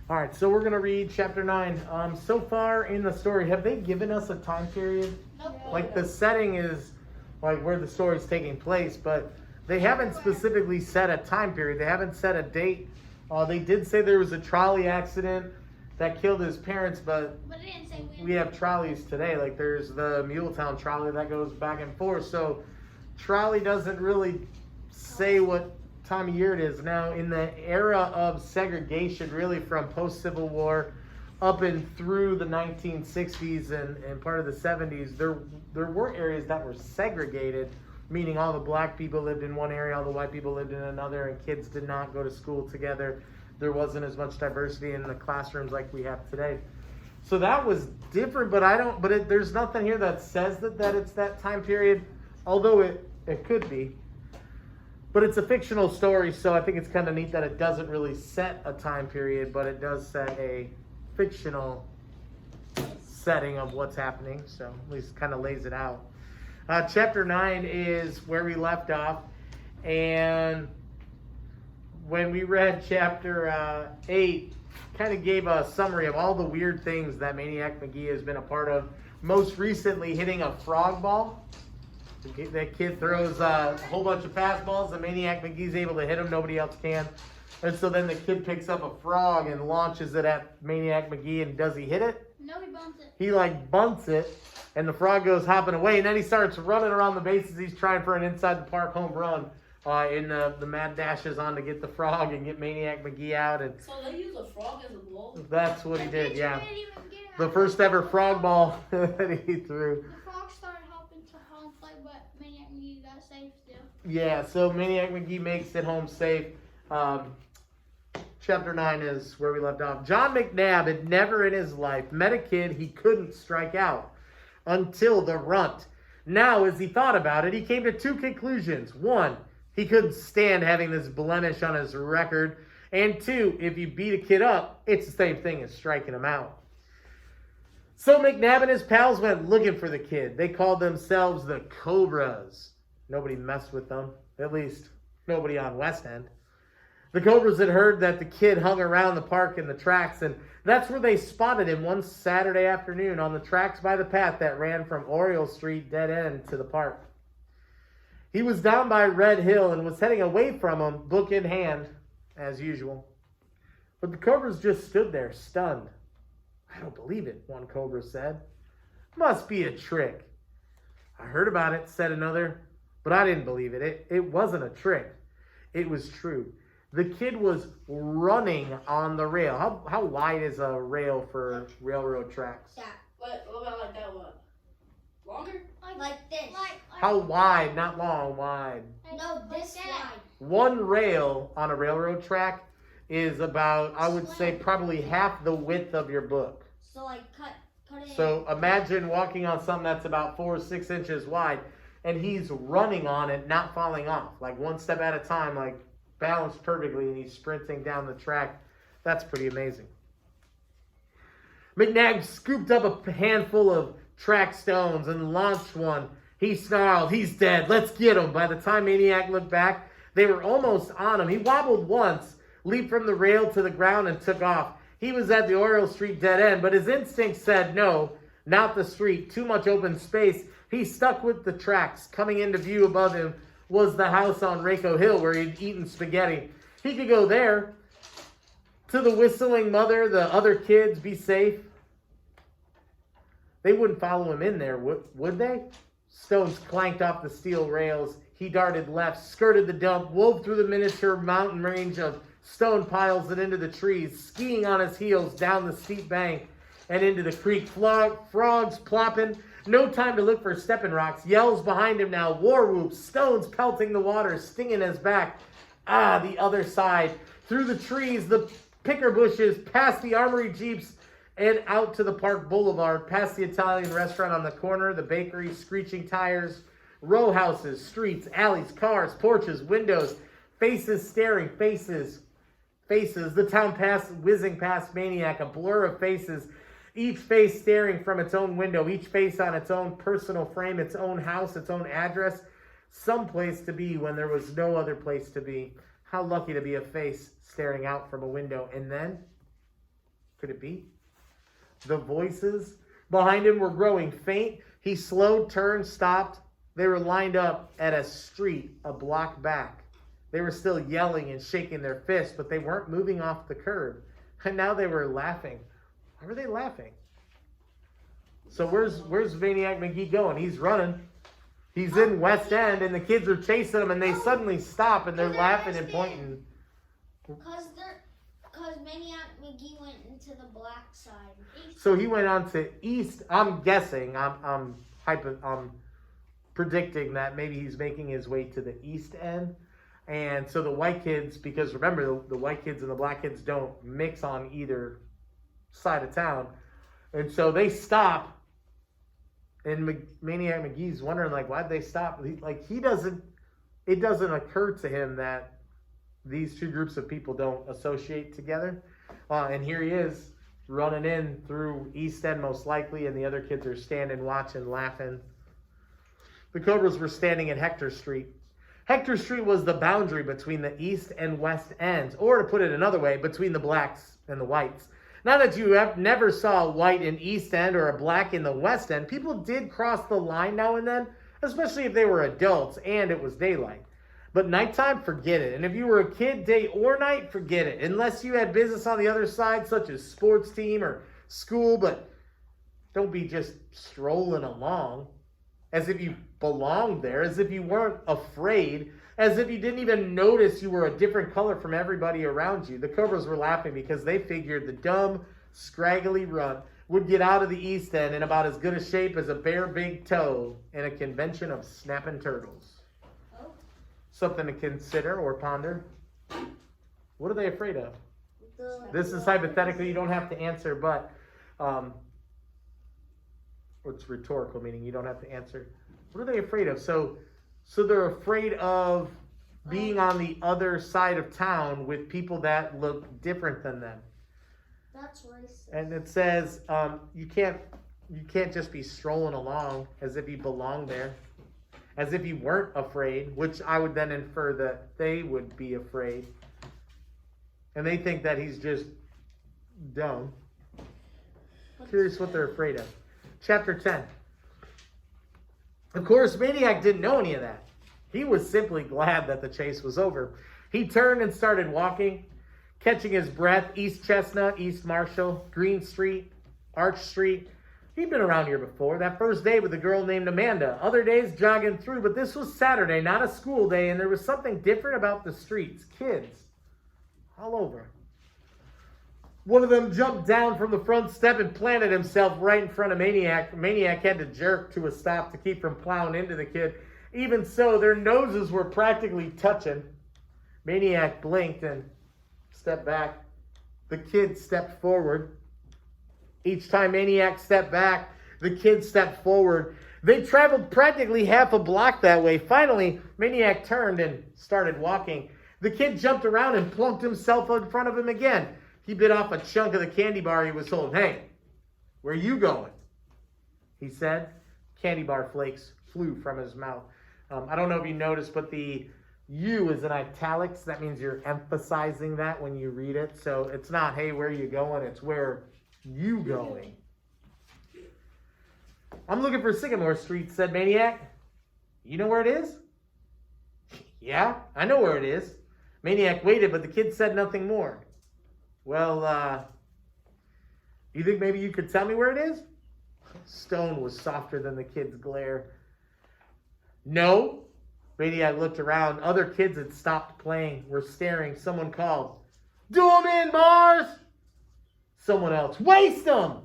All right, so we're going to read chapter 9. So far in the story, have they given us a time period? Nope. Like the setting is like where the story is taking place, but they haven't specifically set a time period. They haven't set a date. They did say there was a trolley accident that killed his parents, but But it didn't say when. we have trolleys today. Like there's the Muletown trolley that goes back and forth. So trolley doesn't really say what time of year it is. Now in the era of segregation, really from post-Civil War up and through the 1960s and part of the 70s, there were areas that were segregated, meaning all the black people lived in one area, all the white people lived in another, and kids did not go to school together. There wasn't as much diversity in the classrooms like we have today. So that was different, but there's nothing here that says that it's that time period, although it could be. But it's a fictional story, so I think it's kind of neat that it doesn't really set a time period, but it does set a fictional setting of what's happening, so at least kind of lays it out. Chapter 9 is where we left off, and when we read chapter 8, kind of gave a summary of all the weird things that Maniac Magee has been a part of. Most recently, hitting a frog ball. That kid throws a whole bunch of fastballs, and Maniac Magee's able to hit him. Nobody else can. And so then the kid picks up a frog and launches it at Maniac Magee, and does he hit it? No, he bumped it. He bunts it, and the frog goes hopping away, and then he starts running around the bases. He's trying for an inside the park home run. In the mad dashes on to get the frog and get Maniac Magee out. And so they use a frog as a ball? That's what he did, yeah. Get the first ever frog ball that he threw. The frog started helping to home plate, but Maniac Magee got safe still. Yeah, so Maniac Magee makes it home safe. Chapter 9 is where we left off. John McNabb had never in his life met a kid he couldn't strike out until the runt. Now, as he thought about it, he came to two conclusions. One, he couldn't stand having this blemish on his record. And two, if you beat a kid up, it's the same thing as striking him out. So McNabb and his pals went looking for the kid. They called themselves the Cobras. Nobody messed with them. At least, nobody on West End. The Cobras had heard that the kid hung around the park in the tracks, and that's where they spotted him one Saturday afternoon on the tracks by the path that ran from Oriole Street dead end to the park. He was down by Red Hill and was heading away from him, book in hand, as usual. But the Cobras just stood there, stunned. I don't believe it, one Cobra said. Must be a trick. I heard about it, said another, but I didn't believe it. It wasn't a trick. It was true. The kid was running on the rail. How wide is a rail for railroad tracks? Yeah. What about like that one? Longer? Like this. How wide? Not long, wide. No, this wide. One rail on a railroad track is about, I would say, probably half the width of your book. So like cut it. So imagine walking on something that's about 4 or 6 inches wide, and he's running on it, not falling off, like one step at a time, like balanced perfectly, and he's sprinting down the track. That's pretty amazing. McNabb scooped up a handful of track stones and launched one. He snarled, "He's dead. Let's get him." By the time Maniac looked back, they were almost on him. He wobbled once, leaped from the rail to the ground, and took off. He was at the Oriole Street dead end, but his instinct said no, not the street, too much open space. He stuck with the tracks. Coming into view above him was the house on Raco Hill where he'd eaten spaghetti. He could go there. To the whistling mother, the other kids, be safe. They wouldn't follow him in there, would they? Stones clanked off the steel rails. He darted left, skirted the dump, wove through the miniature mountain range of stone piles and into the trees, skiing on his heels down the steep bank and into the creek. Frogs plopping. No time to look for stepping rocks. Yells behind him now. War whoops. Stones pelting the water, stinging his back. The other side. Through the trees, the picker bushes, past the armory jeeps, and out to the park boulevard, past the Italian restaurant on the corner, the bakery, screeching tires, row houses, streets, alleys, cars, porches, windows, faces staring, faces. The town whizzing past Maniac, a blur of faces, each face staring from its own window, each face on its own personal frame, its own house, its own address, some place to be when there was no other place to be. How lucky to be a face staring out from a window. And then Could it be? The voices behind him were growing faint. He slowed, turned, stopped. They were lined up at a street a block back. They were still yelling and shaking their fists, but they weren't moving off the curb. And now they were laughing. Why were they laughing? So where's Maniac Magee going? He's running. He's in West End, and the kids are chasing him, and they suddenly stop, and they're laughing and pointing. Because Maniac Magee went into the black side. So he went on to East. I'm guessing. I'm predicting that maybe he's making his way to the East End. And so the white kids, because remember, the white kids and the black kids don't mix on either side of town. And so they stop. And Maniac Magee's wondering, like, why'd they stop? It doesn't occur to him that these two groups of people don't associate together. And here he is running in through East End most likely, and the other kids are standing, watching, laughing. The Cobras were standing at Hector Street. Hector Street was the boundary between the East and West Ends, or to put it another way, between the blacks and the whites. Now that you never saw a white in East End or a black in the West End, people did cross the line now and then, especially if they were adults and it was daylight. But nighttime, forget it. And if you were a kid, day or night, forget it. Unless you had business on the other side, such as sports team or school, but don't be just strolling along as if you belonged there, as if you weren't afraid, as if you didn't even notice you were a different color from everybody around you. The Cobras were laughing because they figured the dumb, scraggly runt would get out of the East End in about as good a shape as a bare big toe in a convention of snapping turtles. Oh. Something to consider or ponder. What are they afraid of? This is hypothetically, you don't have to answer, but it's rhetorical, meaning you don't have to answer. What are they afraid of? So they're afraid of being on the other side of town with people that look different than them. That's racist. And it says you can't just be strolling along as if you belong there, as if you weren't afraid, which I would then infer that they would be afraid. And they think that he's just dumb. Curious what they're afraid of. Chapter 10. Of course, Maniac didn't know any of that. He was simply glad that the chase was over. He turned and started walking, catching his breath. East Chestnut, East Marshall, Green Street, Arch Street. He'd been around here before. That first day with a girl named Amanda. Other days jogging through, but this was Saturday, not a school day, and there was something different about the streets. Kids all over. One of them jumped down from the front step and planted himself right in front of Maniac. Maniac had to jerk to a stop to keep from plowing into the kid. Even so, their noses were practically touching. Maniac blinked and stepped back. The kid stepped forward. Each time Maniac stepped back, the kid stepped forward. They traveled practically half a block that way. Finally, Maniac turned and started walking. The kid jumped around and plunked himself in front of him again. He bit off a chunk of the candy bar he was holding. "Hey, where are you going?" he said. Candy bar flakes flew from his mouth. I don't know if you noticed, but the "you" is in italics. That means you're emphasizing that when you read it. So it's not, "Hey, where are you going?" It's, "Where you going?" "I'm looking for Sycamore Street," said Maniac. "You know where it is?" "Yeah, I know where it is." Maniac waited, but the kid said nothing more. "Well, you think maybe you could tell me where it is?" Stone was softer than the kid's glare. "No." Maniac looked around. Other kids had stopped playing, were staring. Someone called, "Do 'em in, Mars!" Someone else, "Waste 'em!"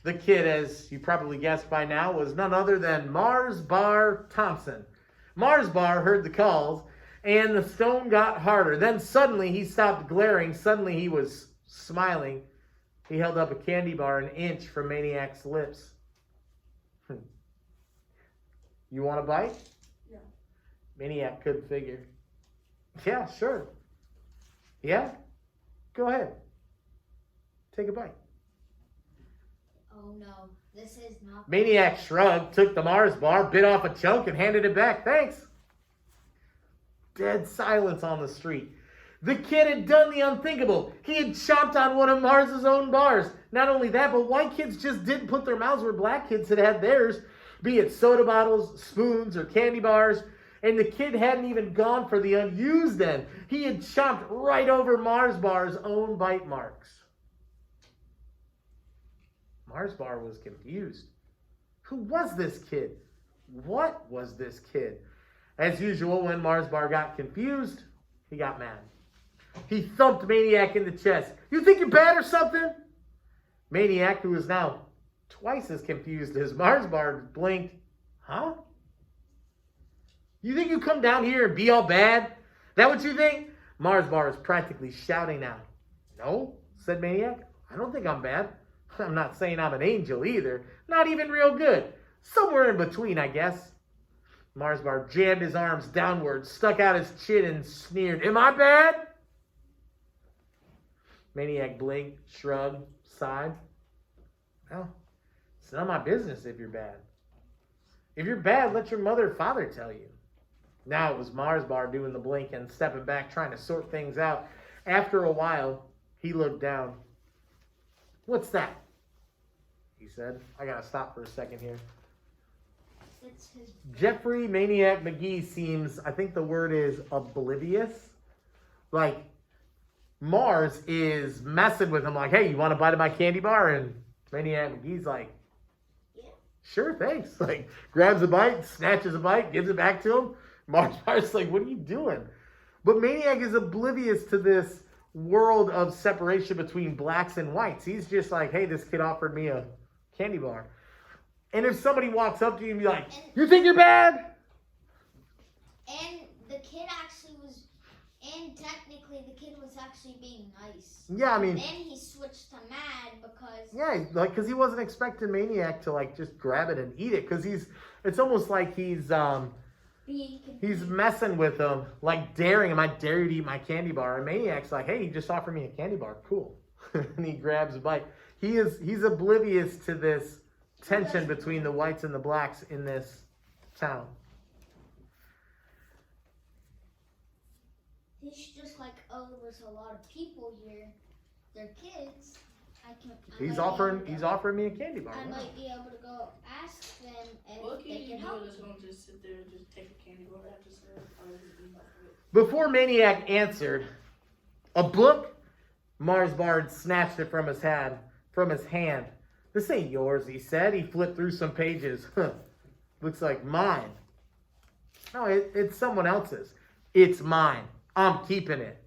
The kid, as you probably guessed by now, was none other than Mars Bar Thompson. Mars Bar heard the calls, and the stone got harder. Then suddenly he stopped glaring. Suddenly he was smiling. He held up a candy bar an inch from Maniac's lips. "You want a bite?" Yeah. Maniac couldn't figure. "Yeah, sure." "Yeah? Go ahead. Take a bite." Oh no, this is not. Maniac shrugged, took the Mars bar, bit off a chunk, and handed it back. "Thanks." Dead silence on the street. The kid had done the unthinkable. He had chomped on one of Mars's own bars. Not only that, but white kids just didn't put their mouths where black kids had had theirs, be it soda bottles, spoons, or candy bars. And the kid hadn't even gone for the unused end. He had chomped right over Mars Bar's own bite marks. Mars Bar was confused. Who was this kid? What was this kid? As usual, when Mars Bar got confused, he got mad. He thumped Maniac in the chest. You think you're bad or something? Maniac, who was now twice as confused as Mars Bar, blinked. Huh? You think you come down here and be all bad? That what you think? Mars Bar is practically shouting now. No, said Maniac. I don't think I'm bad. I'm not saying I'm an angel either. Not even real good. Somewhere in between, I guess. Mars Bar jammed his arms downward, stuck out his chin, and sneered. Am I bad? Maniac blinked, shrugged, sighed. Well, it's none of my business if you're bad. If you're bad, let your mother or father tell you. Now it was Mars Bar doing the blink and stepping back, trying to sort things out. After a while, he looked down. What's that? He said. I gotta stop for a second here. Jeffrey Maniac Magee seems, I think the word is oblivious. Like, Mars is messing with him like, hey, you want a bite of my candy bar? And Maniac Magee's like, yeah, sure, thanks. Like, grabs a bite, snatches a bite, gives it back to him. Mars Bar's like, what are you doing? But Maniac is oblivious to this world of separation between blacks and whites. He's just like, hey, this kid offered me a candy bar. And if somebody walks up to you and be like, you think you're bad? And the kid actually was, and technically the kid was actually being nice. Yeah, I mean. And then he switched to mad because. Yeah, like, because he wasn't expecting Maniac to, like, just grab it and eat it. Because it's almost like he's messing with him, like daring him. I dare you to eat my candy bar. And Maniac's like, hey, you just offered me a candy bar. Cool. And he grabs a bite. He's oblivious to this tension between the whites and the blacks in this town. He's just like, oh, there's a lot of people here. They're kids. He's offering me a candy bar. I might be able to go ask them if they can help. Just going to sit there and just take a candy bar after service. Before Maniac answered, a book? Mars Bar snatched it from his hand. This ain't yours, he said. He flipped through some pages. Looks like mine. No, it's someone else's. It's mine. I'm keeping it.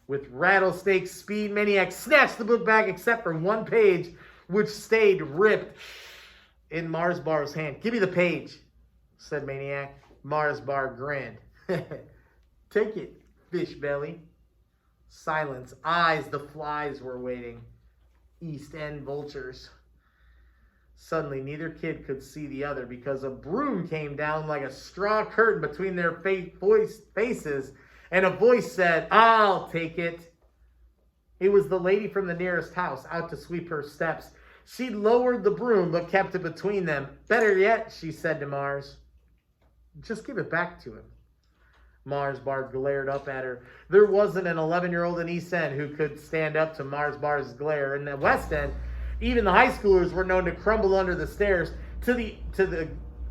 With rattlesnake speed, Maniac snatched the book back except for one page, which stayed ripped in Mars Bar's hand. Give me the page, said Maniac. Mars Bar grinned. Take it, fish belly. Silence. Eyes, the flies were waiting. East End vultures. Suddenly, neither kid could see the other because a broom came down like a straw curtain between their faces, and a voice said, I'll take it. It was the lady from the nearest house, out to sweep her steps. She lowered the broom, but kept it between them. Better yet, she said to Mars, just give it back to him. Mars Bar glared up at her. There wasn't an 11-year-old in East End who could stand up to Mars Bar's glare. In the West End, even the high schoolers were known to crumble under the stairs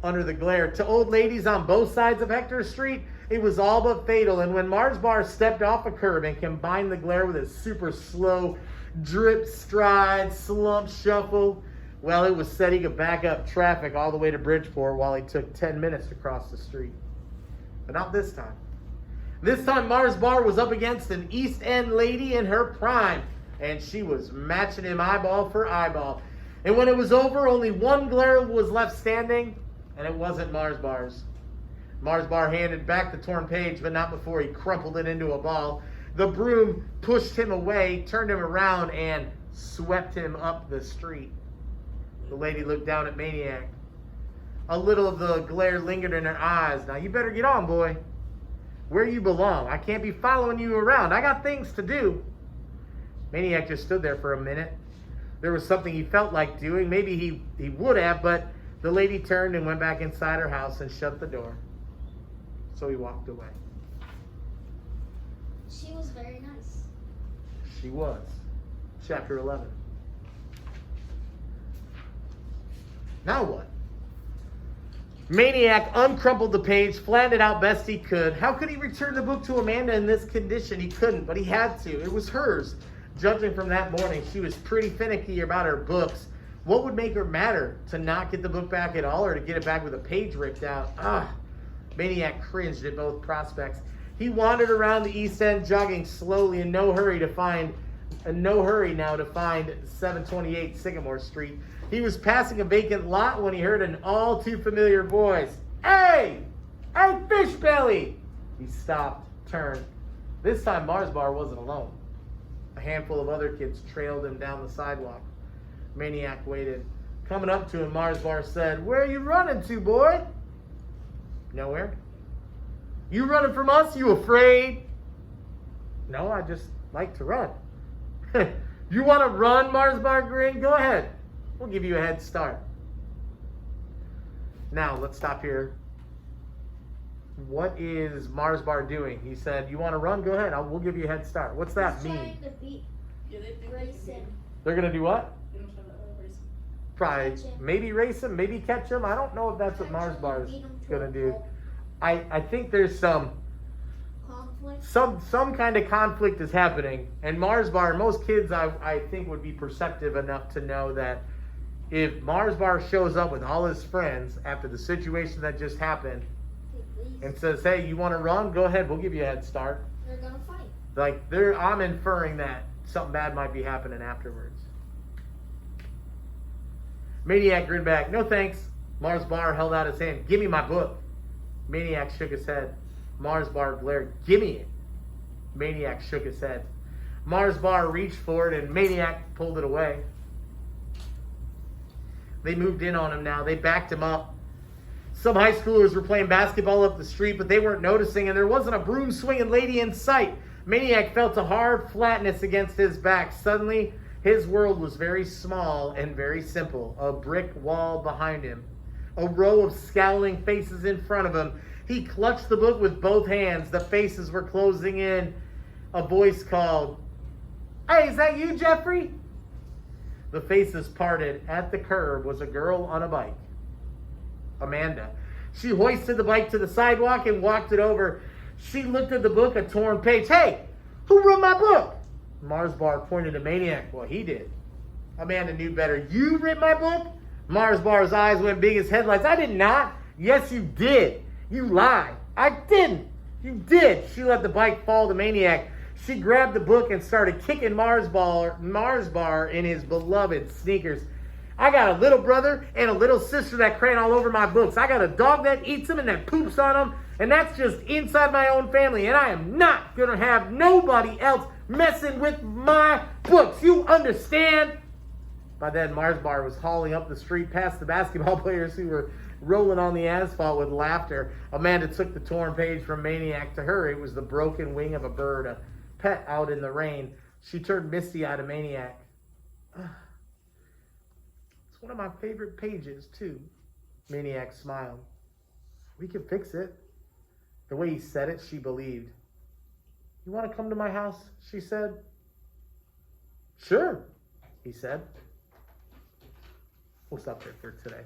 under the glare. To old ladies on both sides of Hector Street, it was all but fatal. And when Mars Bar stepped off a curb and combined the glare with his super slow drip stride, slump shuffle, well, it was said he could back up traffic all the way to Bridgeport while he took 10 minutes to cross the street. But not this time. This time Mars Bar was up against an East End lady in her prime, and she was matching him eyeball for eyeball. And when it was over, only one glare was left standing, and it wasn't Mars Bar's. Mars Bar handed back the torn page, but not before he crumpled it into a ball. The broom pushed him away, turned him around, and swept him up the street. The lady looked down at Maniac. A little of the glare lingered in her eyes. Now, you better get on, boy. Where you belong. I can't be following you around. I got things to do. Maniac just stood there for a minute. There was something he felt like doing. Maybe he would have, but the lady turned and went back inside her house and shut the door. So he walked away. She was very nice. She was. Chapter 11. Now what? Maniac uncrumpled the page, flattened it out best he could. How could he return the book to Amanda in this condition? He couldn't, but he had to. It was hers. Judging from that morning, she was pretty finicky about her books. What would make her matter? To not get the book back at all, or to get it back with a page ripped out? Maniac cringed at both prospects. He wandered around the East End, jogging slowly, in no hurry now to find 728 Sycamore Street. He was passing a vacant lot when he heard an all too familiar voice. Hey! Hey, Fishbelly! He stopped, turned. This time Mars Bar wasn't alone. A handful of other kids trailed him down the sidewalk. Maniac waited. Coming up to him, Mars Bar said, "Where are you running to, boy?" "Nowhere." "You running from us? You afraid?" "No, I just like to run." "You want to run?" Mars Bar grinned. "Go ahead. We'll give you a head start." Now, let's stop here. What is Mars Bar doing? He said, "You want to run? Go ahead. We'll give you a head start." What's that He's mean? trying to beat Yeah, they think Grayson. They're going to do what? They don't try to race him. Probably Catch him. maybe race him, maybe catch him. I don't know if that's what Mars Bar is going to do. I think there's some Conflict. kind of conflict is happening. And Mars Bar, most kids I think would be perceptive enough to know that if Mars Bar shows up with all his friends after the situation that just happened and says, "Hey, you want to run? Go ahead. We'll give you a head start." They're gonna fight. Like I'm inferring that something bad might be happening afterwards. Maniac grinned back. "No thanks." Mars Bar held out his hand. "Give me my book." Maniac shook his head. Mars Bar glared. "Give me it." Maniac shook his head. Mars Bar reached for it and Maniac pulled it away. They moved in on him now. They backed him up. Some high schoolers were playing basketball up the street, but they weren't noticing, and there wasn't a broom-swinging lady in sight. Maniac felt a hard flatness against his back. Suddenly, his world was very small and very simple. A brick wall behind him. A row of scowling faces in front of him. He clutched the book with both hands. The faces were closing in. A voice called, "Hey, is that you, Jeffrey?" The faces parted. At the curb was a girl on a bike. Amanda. She hoisted the bike to the sidewalk and walked it over. She looked at the book, a torn page. "Hey, who wrote my book?" Mars Bar pointed to Maniac. "Well, he did." Amanda knew better. "You read my book?" Mars Bar's eyes went big as headlights. "I did not." "Yes, you did. You lie." "I didn't." "You did." She let the bike fall to Maniac. She grabbed the book and started kicking Mars Bar in his beloved sneakers. "I got a little brother and a little sister that crayon all over my books. I got a dog that eats them and that poops on them. And that's just inside my own family. And I am not going to have nobody else messing with my books. You understand?" By then, Mars Bar was hauling up the street past the basketball players who were rolling on the asphalt with laughter. Amanda took the torn page from Maniac. To her, it was the broken wing of a bird, a pet out in the rain. She turned misty-eyed to Maniac. "It's one of my favorite pages, too." Maniac smiled. "We can fix it." The way he said it, she believed. "You want to come to my house?" she said. "Sure," he said. We'll stop there for today.